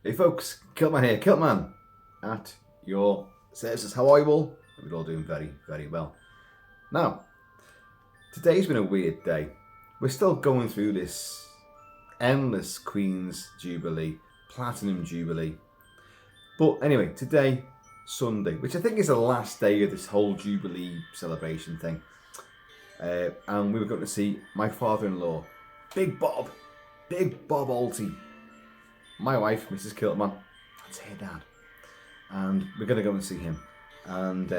Hey folks, Kilt-Man here, Kilt-Man at your services. How are you all? We're all doing very, very well. Now, today's been a weird day. We're still going through this endless Queen's Jubilee, Platinum Jubilee. But anyway, today, Sunday, which I think is the last day of this whole Jubilee celebration thing. And we were going to see my father-in-law, Big Bob Alty. My wife, Mrs. Kilt-Man, that's her dad, and we're going to go and see him. And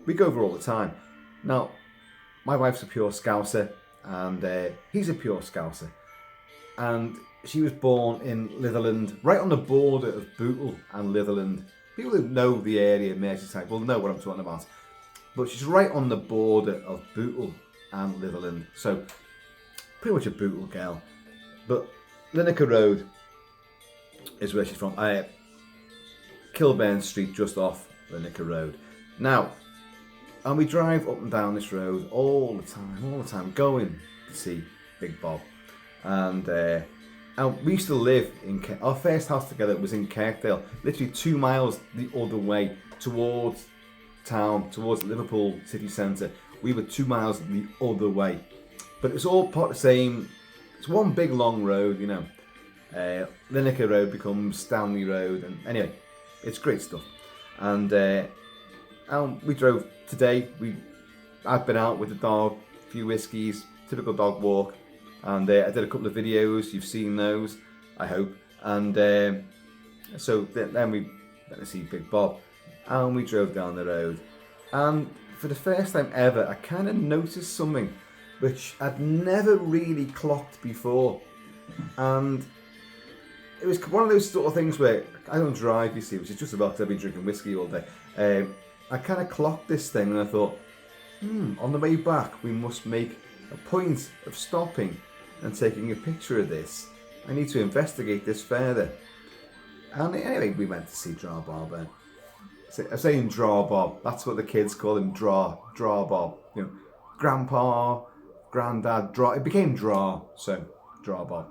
we go over all the time. Now, my wife's a pure Scouser, and he's a pure Scouser. And she was born in Litherland, right on the border of Bootle and Litherland. People who know the area, Merseyside, will know what I'm talking about. But she's right on the border of Bootle and Litherland, so pretty much a Bootle girl. But Lineker Road is where she's from. Kilburn Street, just off Lineker Road. Now, and we drive up and down this road all the time, going to see Big Bob. And we used to live in our first house together was in Kirkdale, literally 2 miles the other way towards town, towards Liverpool city centre. We were 2 miles the other way, but it's all part of the same. It's one big long road, you know. Lineker Road becomes Stanley Road, and anyway, it's great stuff. And we drove today. I've been out with the dog, a few whiskies, typical dog walk, and I did a couple of videos. You've seen those, I hope. And so then we went to see Big Bob, and we drove down the road. And for the first time ever, I kind of noticed something which I'd never really clocked before, and it was one of those sort of things where I don't drive, you see, which is just about to be drinking whiskey all day. I kind of clocked this thing and I thought, on the way back, we must make a point of stopping and taking a picture of this. I need to investigate this further. And anyway, we went to see Draw Bob. I'm saying Draw Bob, that's what the kids call him, Draw Bob. You know, Grandpa, Granddad, Draw. It became Draw, so Draw Bob.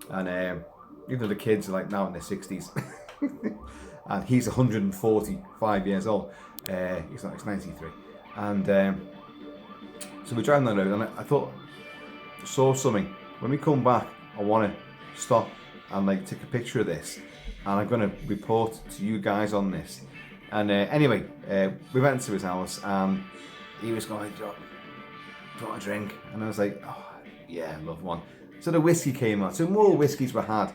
And even though the kids are like now in their 60s, and he's 145 years old. He's 93, and so we're driving down the road, and I thought, saw something. When we come back, I want to stop and like take a picture of this, and I'm going to report to you guys on this. And anyway, we went to his house, and he was going, "Do you want a drink?" And I was like, "Oh yeah, love one." So the whiskey came out. So more whiskeys were had.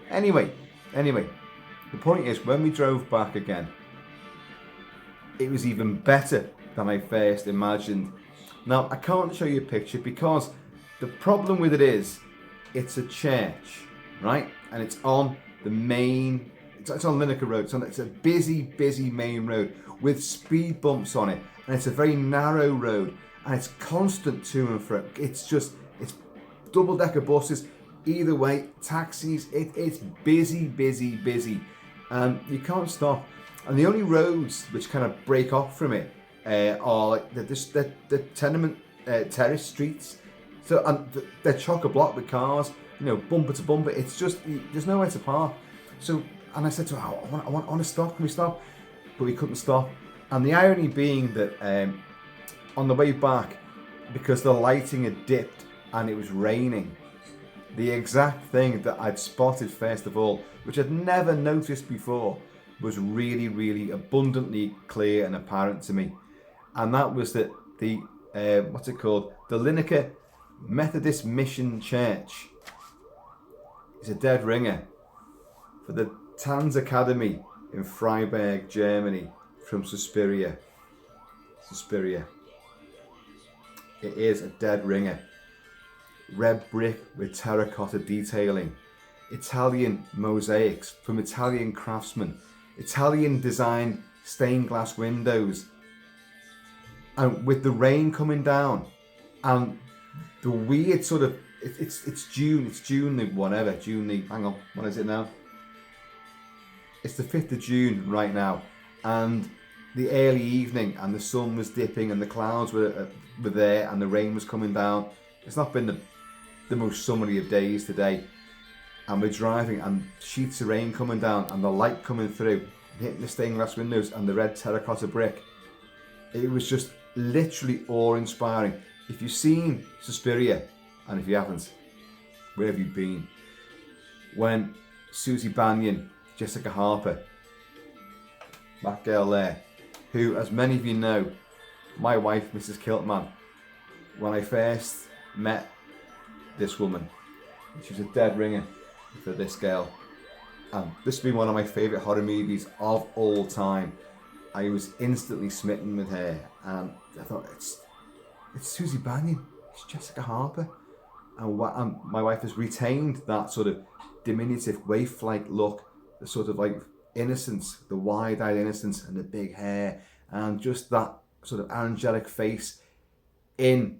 Anyway, the point is, when we drove back again, it was even better than I first imagined. Now, I can't show you a picture because the problem with it is, it's a church, right? And it's on the main, it's on Lineker Road. It's a busy main road with speed bumps on it. And it's a very narrow road. And it's constant to and fro. It's double-decker buses. Either way, taxis, it's busy, and you can't stop. And the only roads which kind of break off from it are like the tenement terrace streets. So and they're chock-a-block with cars, you know, bumper to bumper. It's just there's nowhere to park. So, and I said to her, I want to stop. Can we stop? But we couldn't stop. And the irony being that on the way back, because the lighting had dipped and it was raining, the exact thing that I'd spotted first of all, which I'd never noticed before, was really abundantly clear and apparent to me. And that was that the, what's it called? The Liverpool Methodist Mission Church is a dead ringer for the Tanz Academy in Freiburg, Germany, from Suspiria. It is a dead ringer. Red brick with terracotta detailing, Italian mosaics from Italian craftsmen, Italian designed stained glass windows, and with the rain coming down and the weird sort of it's June hang on, what is it now? It's the 5th of June right now, and the early evening, and the sun was dipping and the clouds were there and the rain was coming down. It's not been the most summery of days today, and we're driving, and sheets of rain coming down, and the light coming through, hitting the stained glass windows and the red terracotta brick. It was just literally awe-inspiring. If you've seen Suspiria, and if you haven't, where have you been? When Susie Bannion, Jessica Harper, that girl there, who, as many of you know, my wife, Mrs. Kilt-Man, when I first met this woman, she was a dead ringer for this girl. And this has been one of my favourite horror movies of all time. I was instantly smitten with her, and I thought, it's Susie Bannion, it's Jessica Harper. And my wife has retained that sort of diminutive waif-like look, the sort of like innocence, the wide-eyed innocence and the big hair, and just that sort of angelic face in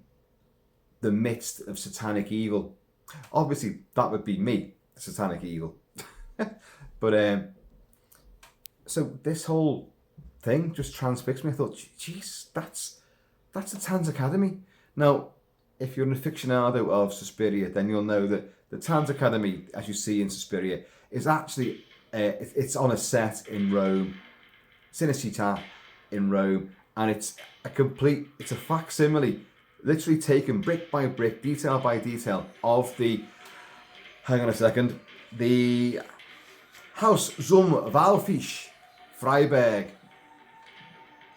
the midst of satanic evil. Obviously, that would be me, satanic evil. But so this whole thing just transfixed me. I thought, geez, that's the Tanz Academy. Now, if you're an aficionado of Suspiria, then you'll know that the Tanz Academy, as you see in Suspiria, is actually it's on a set in Rome. It's in a città in Rome, and it's a facsimile, literally taken brick by brick, detail by detail of the, hang on a second, the Haus zum Walfisch, Freiberg,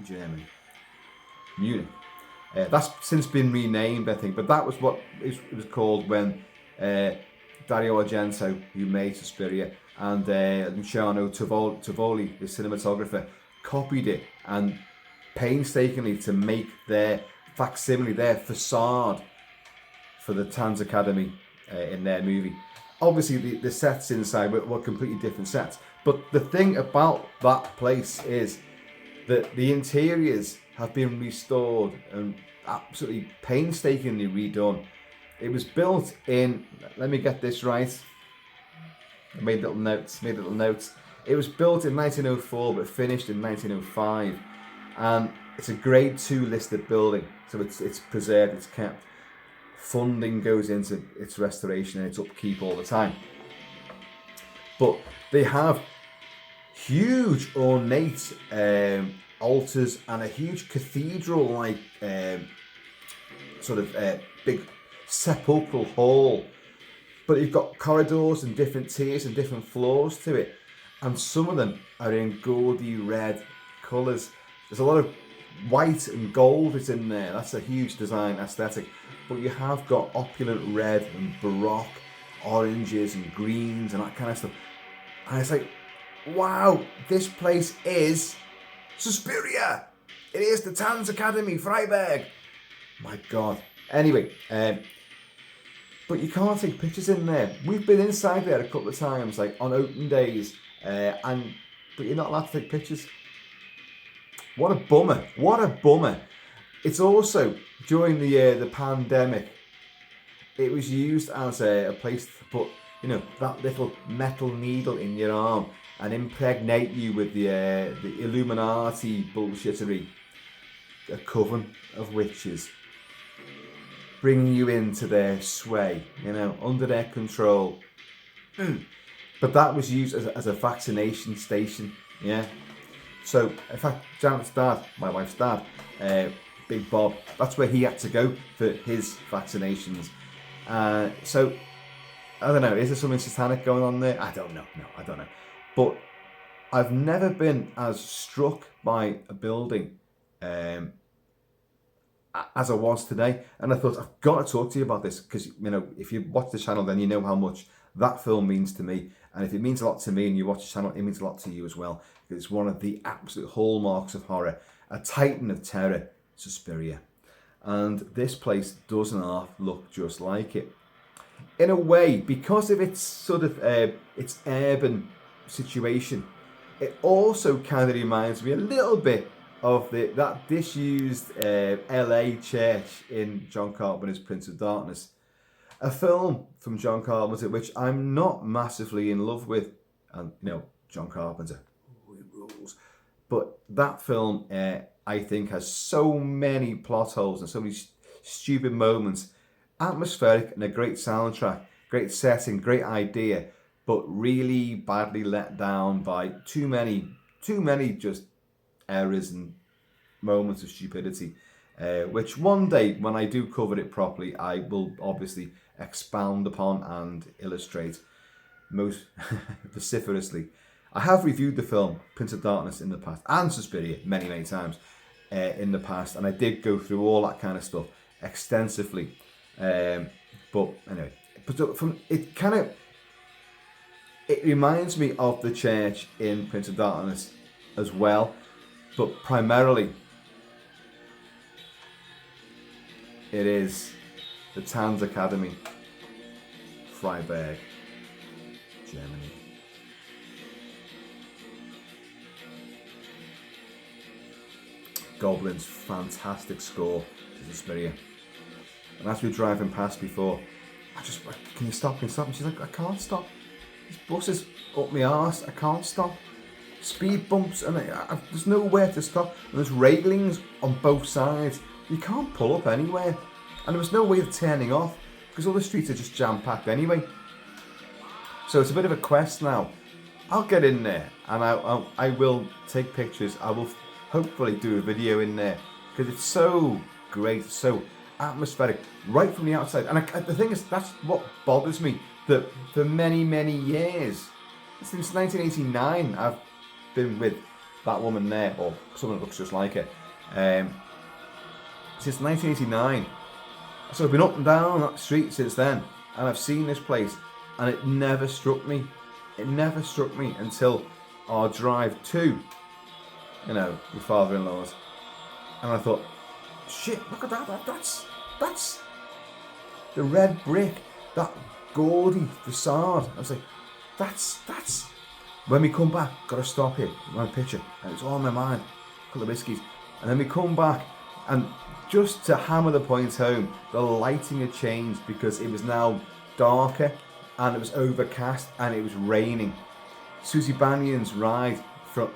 Germany, Munich. That's since been renamed, I think, but that was what it was called when Dario Argento, who made Suspiria, and Luciano Tovoli, the cinematographer, copied it and painstakingly to make their facsimile, their facade for the Tanz Academy in their movie. Obviously, the sets inside were completely different sets, but the thing about that place is that the interiors have been restored and absolutely painstakingly redone. It was built in, let me get this right, I made little notes. It was built in 1904 but finished in 1905, and it's a grade 2 listed building, so it's preserved, it's kept. Funding goes into its restoration and its upkeep all the time. But they have huge ornate altars and a huge cathedral-like big sepulchral hall. But you've got corridors and different tiers and different floors to it, and some of them are in gaudy red colours. There's a lot of white and gold is in there. That's a huge design aesthetic. But you have got opulent red and baroque oranges and greens and that kind of stuff. And it's like, wow, this place is Suspiria. It is the Tanz Academy, Freiberg. My God. Anyway, but you can't take pictures in there. We've been inside there a couple of times, like on open days, but you're not allowed to take pictures. What a bummer! What a bummer! It's also during the pandemic. It was used as a place to put, that little metal needle in your arm and impregnate you with the Illuminati bullshittery, a coven of witches, bringing you into their sway, under their control. But that was used as a vaccination station, yeah. So, in fact, Janet's dad, my wife's dad, Big Bob, that's where he had to go for his vaccinations. So, I don't know, is there something satanic going on there? I don't know, I don't know. But I've never been as struck by a building as I was today. And I thought, I've got to talk to you about this, because, if you watch the channel, then you know how much that film means to me. And if it means a lot to me and you watch the channel, it means a lot to you as well. It's one of the absolute hallmarks of horror, a titan of terror, Suspiria. And this place does not look just like it. In a way, because of its sort of its urban situation, it also kind of reminds me a little bit of that disused LA church in John Carpenter's Prince of Darkness. A film from John Carpenter which I'm not massively in love with. And, John Carpenter, he rules. But that film, I think, has so many plot holes and so many stupid moments. Atmospheric and a great soundtrack, great setting, great idea. but really badly let down by too many just errors and moments of stupidity, which one day when I do cover it properly, I will obviously expound upon and illustrate most vociferously. I have reviewed the film Prince of Darkness in the past, and Suspiria many times in the past, and I did go through all that kind of stuff extensively. But anyway, it reminds me of the church in Prince of Darkness as well, but primarily it is the Tanz Academy, Freiburg, Germany. Goblin's fantastic score to Suspiria. And as we were driving past before, can you stop? And she's like, I can't stop. This bus is up my arse, I can't stop. Speed bumps, and there's nowhere to stop. And there's railings on both sides. You can't pull up anywhere. And there was no way of turning off, because all the streets are just jam-packed anyway. So it's a bit of a quest now. I'll get in there, and I will take pictures. I will hopefully do a video in there, because it's so great, so atmospheric, right from the outside. And the thing is, that's what bothers me, that for many years, since 1989, I've been with that woman there, or someone that looks just like her, since 1989. So I've been up and down that street since then, and I've seen this place, and it never struck me. It never struck me until our drive to, your father-in-law's, and I thought, shit, look at that. That's the red brick, that gaudy facade. I was like, that's. When we come back, gotta stop here, my picture, and it's all in my mind. A couple of whiskies, and then we come back, and just to hammer the point home, the lighting had changed because it was now darker, and it was overcast, and it was raining. Susie Banyan's ride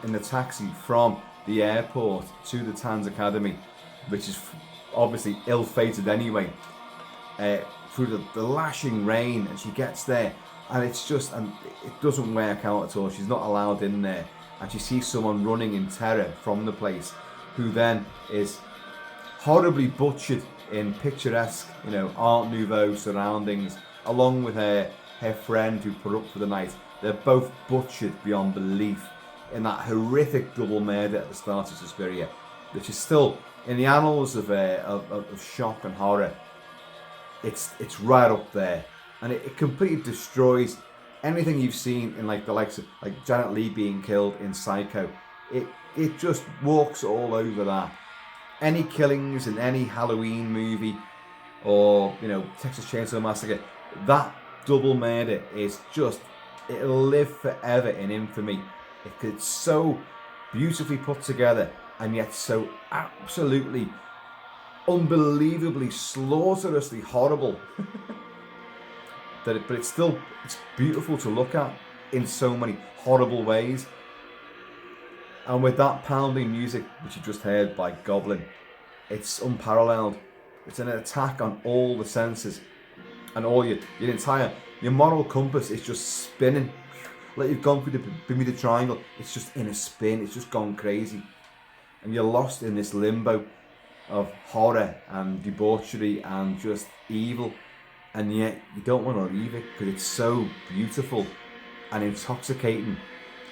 in the taxi from the airport to the Tanz Academy, which is obviously ill-fated anyway, through the lashing rain, and she gets there, and it doesn't work out at all. She's not allowed in there, and she sees someone running in terror from the place, who then is horribly butchered in picturesque, Art Nouveau surroundings, along with her friend who put up for the night. They're both butchered beyond belief in that horrific double murder at the start of Suspiria, which is still in the annals of shock and horror. It's right up there, and it completely destroys anything you've seen in the likes of Janet Leigh being killed in Psycho. It just walks all over that. Any killings in any Halloween movie or Texas Chainsaw Massacre, that double murder is just, it'll live forever in infamy. It's so beautifully put together, and yet so absolutely unbelievably slaughterously horrible but it's beautiful to look at in so many horrible ways. And with that pounding music which you just heard by Goblin, it's unparalleled. It's an attack on all the senses, and all your moral compass is just spinning. Like you've gone through the Bermuda Triangle, it's just in a spin, it's just gone crazy. And you're lost in this limbo of horror and debauchery and just evil. And yet you don't want to leave it, because it's so beautiful and intoxicating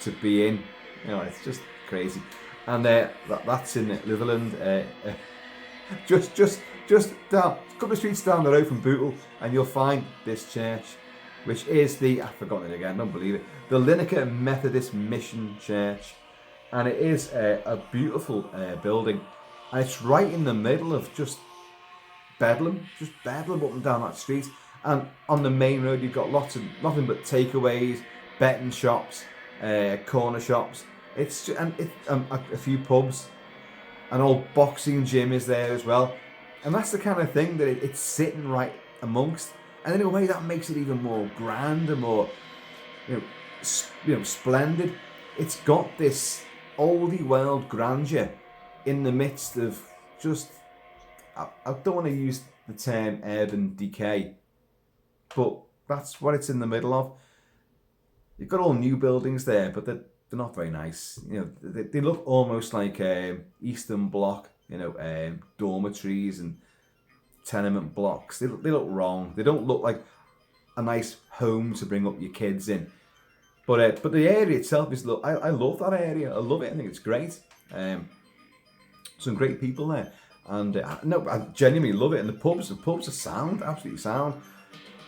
to be in. It's just crazy. And that's in Litherland. Just down, a couple of streets down the road from Bootle, and you'll find this church, which is I've forgotten it again, don't believe it, the Liverpool Methodist Mission Church. And it is a beautiful building, and it's right in the middle of just bedlam up and down that street. And on the main road you've got nothing but takeaways, betting shops, corner shops. It's a few pubs, an old boxing gym is there as well, and that's the kind of thing that it's sitting right amongst. And in a way that makes it even more grand and more, splendid. It's got this oldie world grandeur in the midst of just, I don't want to use the term urban decay, but that's what it's in the middle of. You've got all new buildings there, but they're not very nice. You know, they look almost like Eastern Bloc, you know, dormitories and tenement blocks. They look wrong. They don't look like a nice home to bring up your kids in. But the area itself is I love that area. I love it. I think it's great. Some great people there, and no, I genuinely love it. And the pubs are sound, absolutely sound.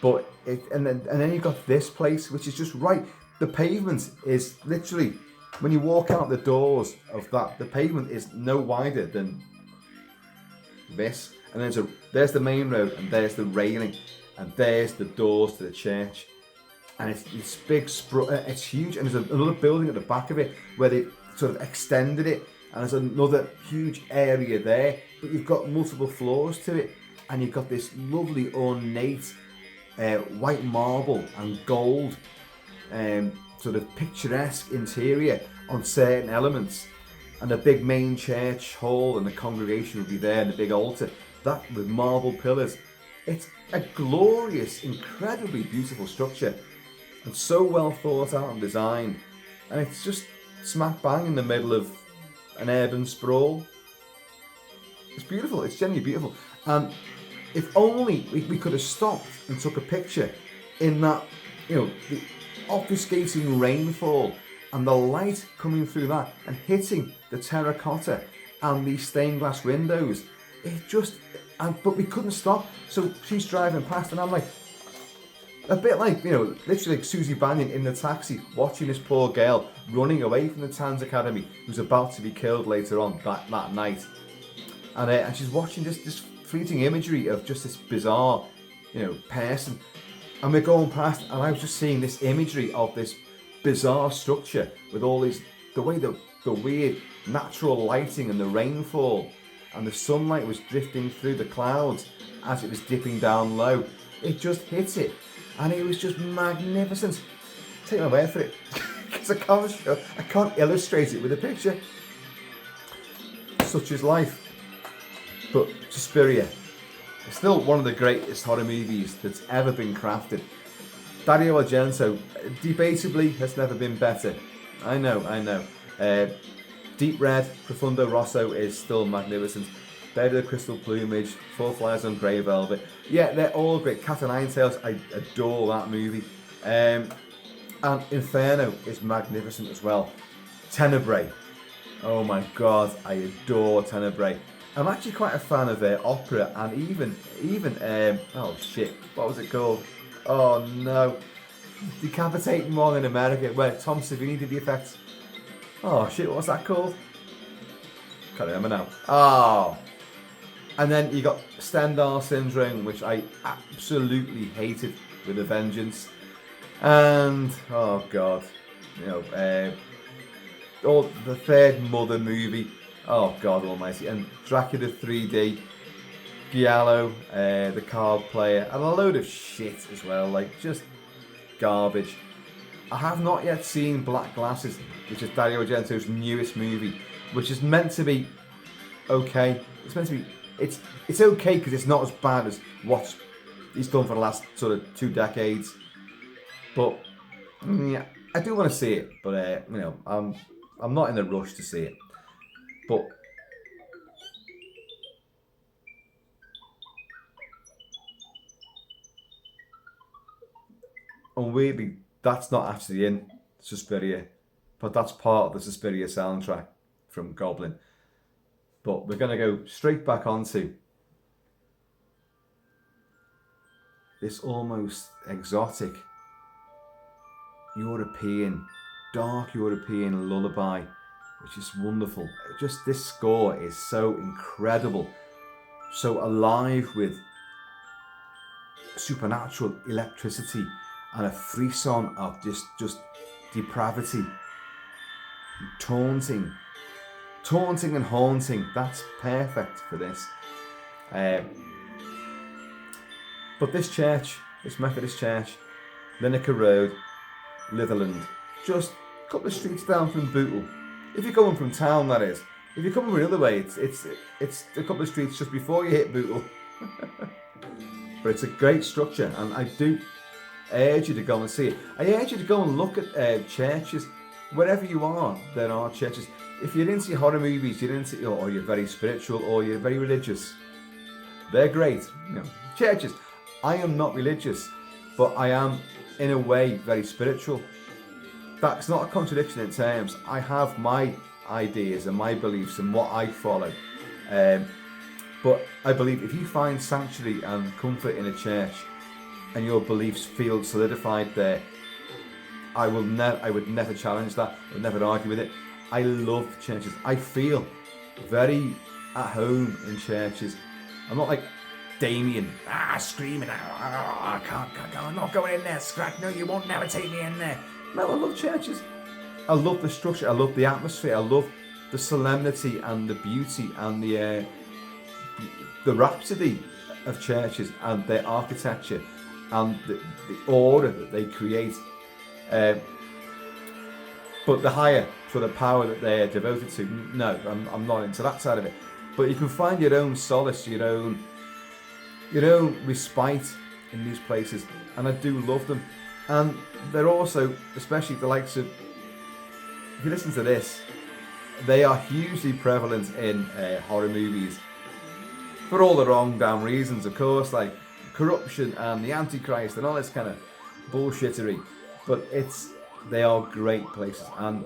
But and then you've got this place, which is just right. The pavement is literally, when you walk out the doors of that, the pavement is no wider than this. And there's the main road, and there's the railing, and there's the doors to the church. And it's big, it's huge. And there's another building at the back of it where they sort of extended it. And there's another huge area there. But you've got multiple floors to it. And you've got this lovely ornate white marble and gold sort of picturesque interior on certain elements. And a big main church hall, and the congregation would be there, and the big altar. That with marble pillars. It's a glorious, incredibly beautiful structure. And so well thought out and designed. And it's just smack bang in the middle of an urban sprawl. It's beautiful. It's genuinely beautiful. And if only we could have stopped and took a picture in that, you know, the obfuscating rainfall and the light coming through that and hitting the terracotta and these stained glass windows. It just, but we couldn't stop. So she's driving past, and I'm like, a bit like, you know, literally like Susie Bannion in the taxi, watching this poor girl running away from the Tans Academy, who's about to be killed later on that night. And she's watching this fleeting imagery of just this bizarre, you know, person. And we're going past, and I was just seeing this imagery of this bizarre structure with all these, the way the weird natural lighting and the rainfall and the sunlight was drifting through the clouds as it was dipping down low. It just hit it. And it was just magnificent. Take my word for it, because I can't illustrate it with a picture. Such is life. But Suspiria, it's still one of the greatest horror movies that's ever been crafted. Dario Argento, debatably, has never been better. I know. Deep Red, Profundo Rosso is still magnificent. Bed of the Crystal Plumage, Four Flies on Grey Velvet. Yeah, they're all great. Cat and Nine Tails, I adore that movie. And Inferno is magnificent as well. Tenebrae, oh my god, I adore Tenebrae. I'm actually quite a fan of opera, and even oh shit, what was it called? Oh no, Decapitating one in America, where Tom Savini did the effects. Oh shit, what was that called? Can't remember now. Oh. And then you got Stendhal Syndrome, which I absolutely hated with a vengeance. And, oh god, you know, the third Mother movie, oh god almighty. And Dracula 3D, Giallo, the card player, and a load of shit as well, like just garbage. I have not yet seen Black Glasses, which is Dario Argento's newest movie, which is meant to be okay. It's meant to be, it's okay because it's not as bad as what he's done for the last sort of 2 decades. But yeah, I do want to see it, but you know, I'm not in a rush to see it. But and weirdly, that's not actually in Suspiria, but that's part of the Suspiria soundtrack from Goblin. But we're going to go straight back onto this almost exotic European, dark European lullaby, which is wonderful. Just this score is so incredible, so alive with supernatural electricity and a frisson of just depravity, taunting and haunting. That's perfect for this. But this church, this Methodist church, Lineker Road, Litherland, just a couple of streets down from Bootle. If you're coming from town, that is. If you're coming the other way, it's a couple of streets just before you hit Bootle. But it's a great structure, and I do urge you to go and see it. I urge you to go and look at churches. Wherever you are, there are churches. If you're into horror movies, or you're very spiritual, or you're very religious, they're great. Churches. I am not religious, but I am, in a way, very spiritual. That's not a contradiction in terms. I have my ideas and my beliefs and what I follow. But I believe if you find sanctuary and comfort in a church, and your beliefs feel solidified there, I would never challenge that. I would never argue with it. I love churches. I feel very at home in churches. I'm not like Damien, screaming, I can't, I'm not going in there, Scratch. No, you won't never take me in there. No, I love churches. I love the structure. I love the atmosphere. I love the solemnity and the beauty and the rhapsody of churches and their architecture and the order that they create. But the higher sort of power that they're devoted to, no, I'm not into that side of it. But you can find your own solace, your own respite in these places, and I do love them. And they're also, especially the likes of, if you listen to this, they are hugely prevalent in horror movies for all the wrong damn reasons, of course, like corruption and the Antichrist and all this kind of bullshittery. But they are great places, and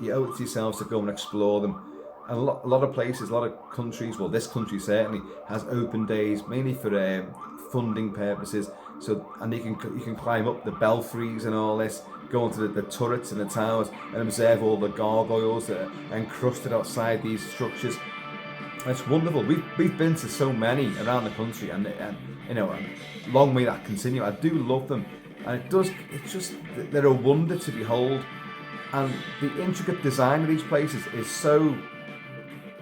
you owe it to yourselves to go and explore them. And a lot of places, a lot of countries, well, this country certainly has open days, mainly for funding purposes. So, and you can climb up the belfries and all this, go into the turrets and the towers, and observe all the gargoyles that are encrusted outside these structures. And it's wonderful. We've been to so many around the country, and long may that continue. I do love them, and they're a wonder to behold. And the intricate design of these places is so.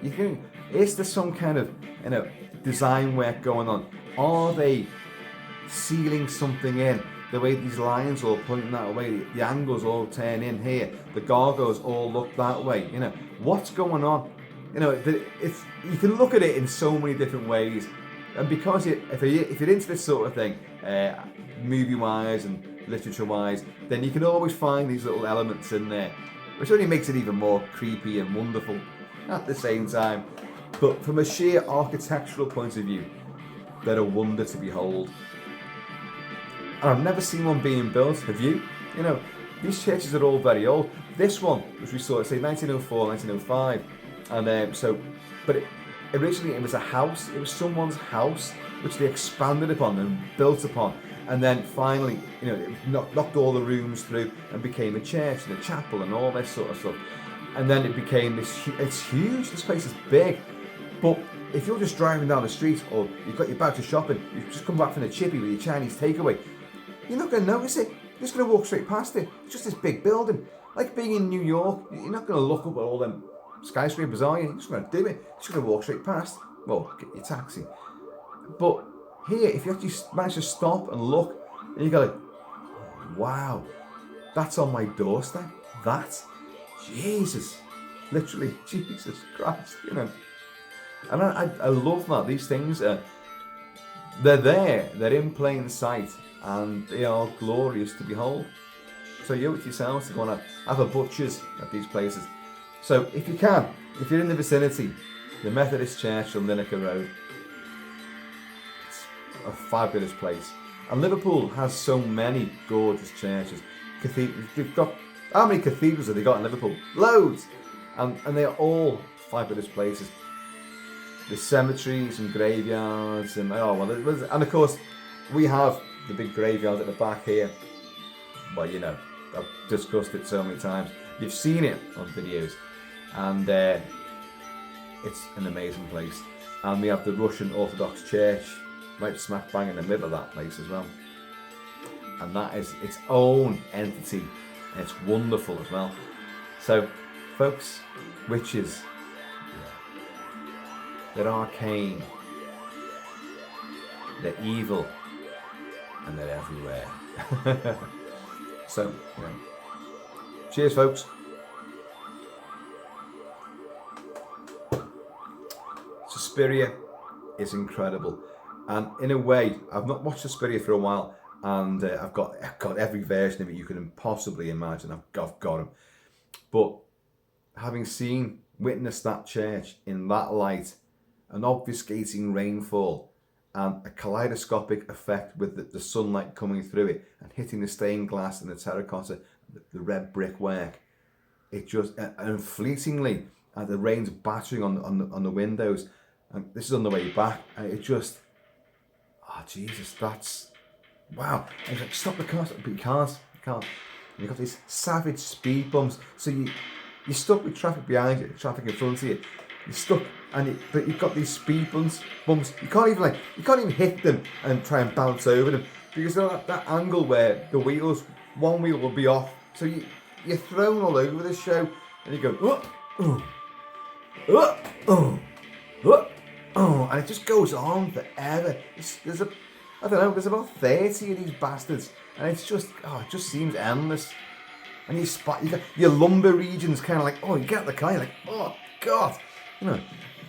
You think, is there some kind of design work going on? Are they sealing something in? The way these lines all pointing that way, the angles all turn in here, the gargoyles all look that way. What's going on? You can look at it in so many different ways, and because if you're into this sort of thing, movie-wise and literature-wise, then you can always find these little elements in there, which only makes it even more creepy and wonderful at the same time. But from a sheer architectural point of view, they're a wonder to behold. And I've never seen one being built. Have you? These churches are all very old. This one, which we saw, say 1904, 1905, and but originally it was a house. It was someone's house which they expanded upon and built upon, and then finally, it knocked all the rooms through and became a church and a chapel and all this sort of stuff. And then it became this. It's huge. This place is big, but if you're just driving down the street, or you've got your bag of shopping, you've just come back from the chippy with your Chinese takeaway, you're not going to notice it. You're just going to walk straight past it. It's just this big building. Like being in New York, you're not going to look up at all them skyscrapers, are you? You're just going to do it. You're just going to walk straight past. Well, get your taxi. But here, if you actually manage to stop and look, and you go like, wow, that's on my doorstep. That's Jesus. Literally, Jesus Christ, And I love that. These things, they're there. They're in plain sight. And they are glorious to behold. So you owe it to yourselves to go and have a butcher's at these places. So if you're in the vicinity, the Methodist Church on Liverpool Road, it's a fabulous place. And Liverpool has so many gorgeous churches. They've got, how many cathedrals have they got in Liverpool? Loads! And they are all fabulous places. The cemeteries and graveyards and of course we have the big graveyard at the back here. Well, I've discussed it so many times. You've seen it on videos, and it's an amazing place. And we have the Russian Orthodox Church right smack bang in the middle of that place as well. And that is its own entity, and it's wonderful as well. So, folks, witches, they're arcane, they're evil, and they're everywhere. So, cheers, folks. Suspiria is incredible, and in a way, I've not watched Suspiria for a while, and I've got every version of it you can possibly imagine. I've got them. But having witnessed that church in that light, an obfuscating rainfall, and a kaleidoscopic effect with the sunlight coming through it and hitting the stained glass and the terracotta, the red brickwork, it just, and fleetingly, the rain's battering on the windows, and this is on the way back, and it just, oh Jesus, that's, wow. And it's like, stop the car, but you can't. And you've got these savage speed bumps, so you're stuck with traffic behind you, traffic in front of you. You're stuck, but you've got these speed bumps. You can't even hit them and try and bounce over them, because that angle where one wheel will be off, so you're thrown all over the show, and you go and it just goes on forever. There's about 30 of these bastards, and it just seems endless. And you got your lumbar regions kind of like, oh, you get out the car, you're like, oh God,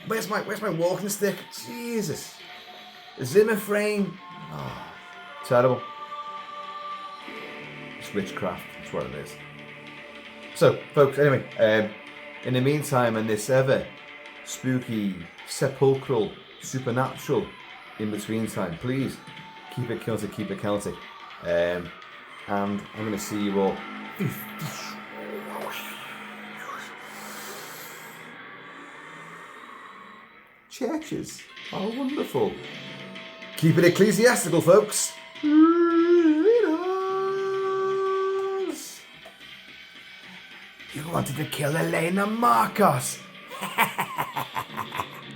where's my walking stick? Jesus, a Zimmer frame, oh, terrible. It's witchcraft, that's what it is. So, folks, anyway, in the meantime, in this ever spooky, sepulchral, supernatural in-between time, please keep it Celtic, keep it Celtic. And I'm going to see you all. Churches are wonderful. Keep it ecclesiastical, folks. You wanted to kill Elena Marcos.